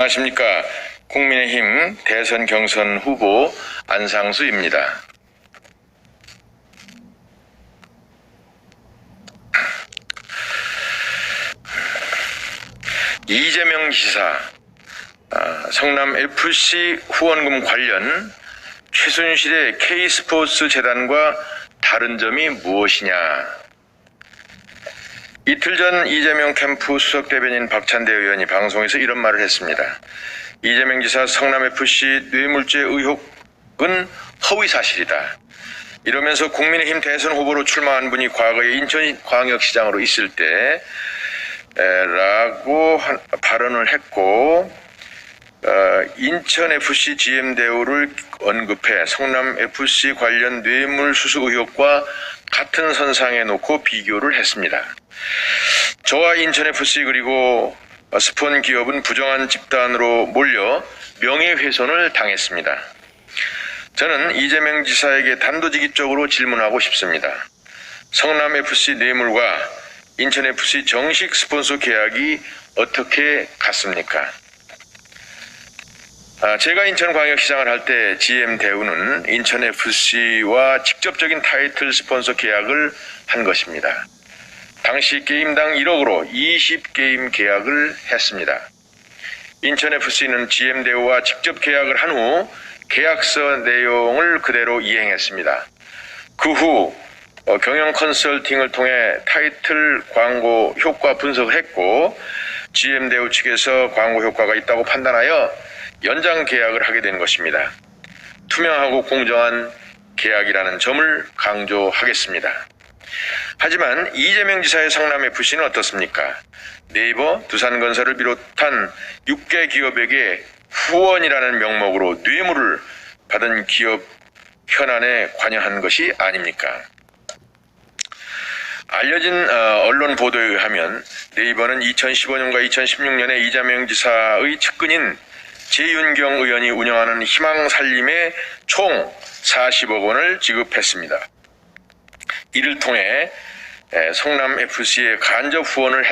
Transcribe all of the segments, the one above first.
안녕하십니까. 국민의힘 대선 경선 후보 안상수입니다. 이재명 지사 성남FC 후원금 관련 최순실의 K스포츠 재단과 다른 점이 무엇이냐. 이틀 전 이재명 캠프 수석 대변인 박찬대 의원이 방송에서 이런 말을 했습니다. 이재명 지사 성남FC 뇌물죄 의혹은 허위사실이다. 이러면서 국민의힘 대선 후보로 출마한 분이 과거에 인천광역시장으로 있을 때 라고 발언을 했고, 인천FC GM대우를 언급해 성남FC 관련 뇌물 수수 의혹과 같은 선상에 놓고 비교를 했습니다. 저와 인천FC 그리고 스폰 기업은 부정한 집단으로 몰려 명예훼손을 당했습니다. 저는 이재명 지사에게 단도직입적으로 질문하고 싶습니다. 성남FC 뇌물과 인천FC 정식 스폰서 계약이 어떻게 같습니까? 제가 인천광역시장을 할 때 GM대우는 인천FC와 직접적인 타이틀 스폰서 계약을 한 것입니다. 당시 게임당 1억으로 20게임 계약을 했습니다. 인천FC는 GM대우와 직접 계약을 한 후 계약서 내용을 그대로 이행했습니다. 그 후 경영 컨설팅을 통해 타이틀 광고 효과 분석을 했고, GM대우 측에서 광고 효과가 있다고 판단하여 연장 계약을 하게 된 것입니다. 투명하고 공정한 계약이라는 점을 강조하겠습니다. 하지만 이재명 지사의 성남FC는 어떻습니까? 네이버, 두산건설을 비롯한 6개 기업에게 후원이라는 명목으로 뇌물을 받은 기업 현안에 관여한 것이 아닙니까? 알려진 언론 보도에 의하면 네이버는 2015년과 2016년에 이재명 지사의 측근인 재윤경 의원이 운영하는 희망살림에 총 40억 원을 지급했습니다. 이를 통해 성남FC에 간접 후원을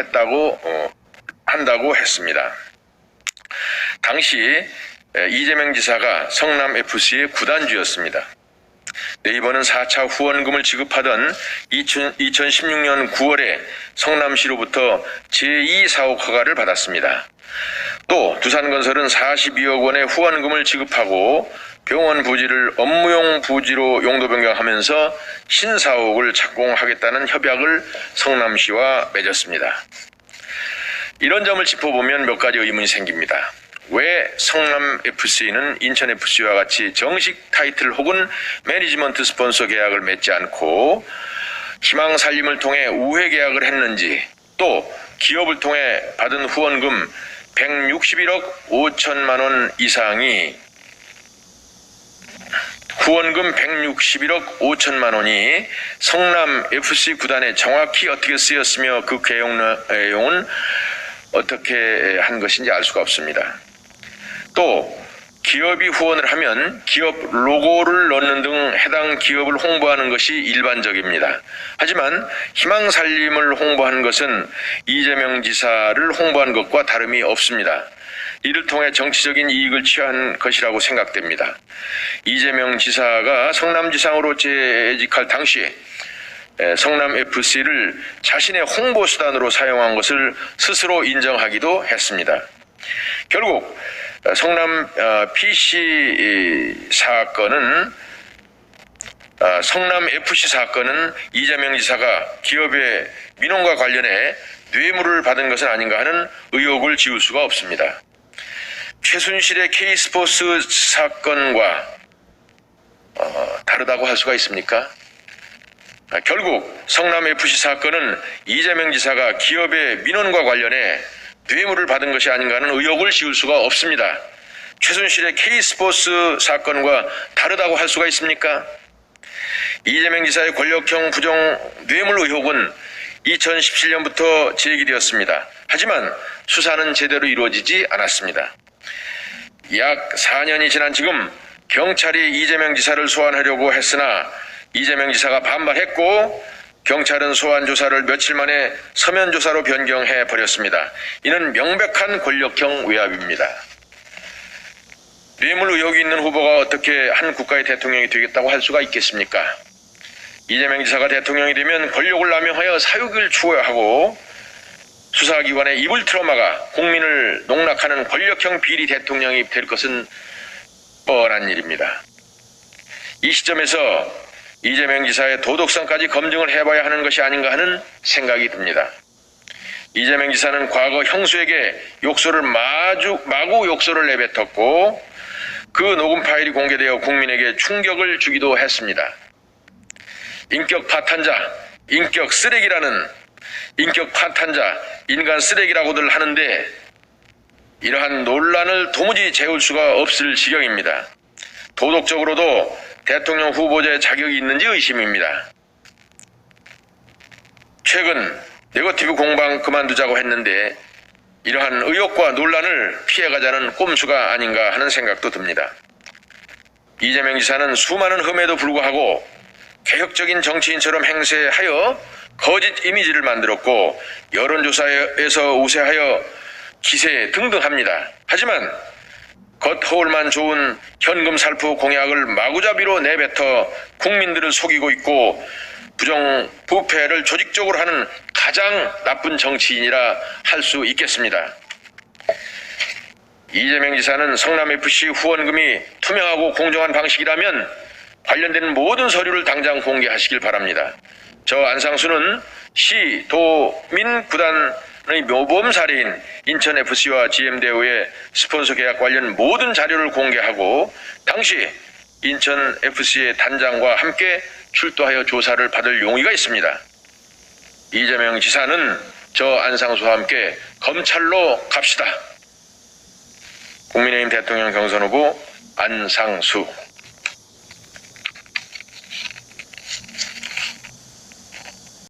한다고 했습니다. 당시 이재명 지사가 성남FC의 구단주였습니다. 네이버는 4차 후원금을 지급하던 2016년 9월에 성남시로부터 제2사옥 허가를 받았습니다. 또 두산건설은 42억 원의 후원금을 지급하고 병원 부지를 업무용 부지로 용도 변경하면서 신사옥을 착공하겠다는 협약을 성남시와 맺었습니다. 이런 점을 짚어보면 몇 가지 의문이 생깁니다. 왜 성남FC는 인천FC와 같이 정식 타이틀 혹은 매니지먼트 스폰서 계약을 맺지 않고 희망살림을 통해 우회 계약을 했는지, 또 기업을 통해 받은 후원금 161억 5천만 원 이상이 후원금 161억 5천만 원이 성남FC 구단에 정확히 어떻게 쓰였으며 그 계약 내용은 어떻게 한 것인지 알 수가 없습니다. 또 기업이 후원을 하면 기업 로고를 넣는 등 해당 기업을 홍보하는 것이 일반적입니다. 하지만 희망살림을 홍보한 것은 이재명 지사를 홍보한 것과 다름이 없습니다. 이를 통해 정치적인 이익을 취한 것이라고 생각됩니다. 이재명 지사가 성남지상으로 재직할 당시 성남FC를 자신의 홍보수단으로 사용한 것을 스스로 인정하기도 했습니다. 결국 성남 FC 사건은 이재명 지사가 기업의 민원과 관련해 뇌물을 받은 것은 아닌가 하는 의혹을 지울 수가 없습니다. 최순실의 K스포츠 사건과 다르다고 할 수가 있습니까? 결국 성남FC 사건은 이재명 지사가 기업의 민원과 관련해 뇌물을 받은 것이 아닌가 하는 의혹을 지울 수가 없습니다. 최순실의 K스포츠 사건과 다르다고 할 수가 있습니까? 이재명 지사의 권력형 부정 뇌물 의혹은 2017년부터 제기되었습니다. 하지만 수사는 제대로 이루어지지 않았습니다. 약 4년이 지난 지금 경찰이 이재명 지사를 소환하려고 했으나 이재명 지사가 반발했고, 경찰은 소환 조사를 며칠 만에 서면 조사로 변경해 버렸습니다. 이는 명백한 권력형 외압입니다. 뇌물 의혹이 있는 후보가 어떻게 한 국가의 대통령이 되겠다고 할 수가 있겠습니까? 이재명 지사가 대통령이 되면 권력을 남용하여 사육을 추구하고 수사기관의 입을 틀어막아 국민을 농락하는 권력형 비리 대통령이 될 것은 뻔한 일입니다. 이 시점에서 이재명 지사의 도덕성까지 검증을 해봐야 하는 것이 아닌가 하는 생각이 듭니다. 이재명 지사는 과거 형수에게 마구 욕설을 내뱉었고 그 녹음 파일이 공개되어 국민에게 충격을 주기도 했습니다. 인격 파탄자, 인격 쓰레기라는 인격 파탄자, 인간 쓰레기라고들 하는데 이러한 논란을 도무지 재울 수가 없을 지경입니다. 도덕적으로도 대통령 후보자의 자격이 있는지 의심입니다. 최근 네거티브 공방 그만두자고 했는데 이러한 의혹과 논란을 피해가자는 꼼수가 아닌가 하는 생각도 듭니다. 이재명 지사는 수많은 흠에도 불구하고 개혁적인 정치인처럼 행세하여 거짓 이미지를 만들었고 여론조사에서 우세하여 기세 등등합니다. 하지만 겉허울만 좋은 현금 살포 공약을 마구잡이로 내뱉어 국민들을 속이고 있고 부정부패를 조직적으로 하는 가장 나쁜 정치인이라 할 수 있겠습니다. 이재명 지사는 성남FC 후원금이 투명하고 공정한 방식이라면 관련된 모든 서류를 당장 공개하시길 바랍니다. 저 안상수는 시, 도, 민 구단의 모범 사례인 인천FC와 GM대우의 스폰서 계약 관련 모든 자료를 공개하고 당시 인천FC의 단장과 함께 출두하여 조사를 받을 용의가 있습니다. 이재명 지사는 저 안상수와 함께 검찰로 갑시다. 국민의힘 대통령 경선 후보 안상수.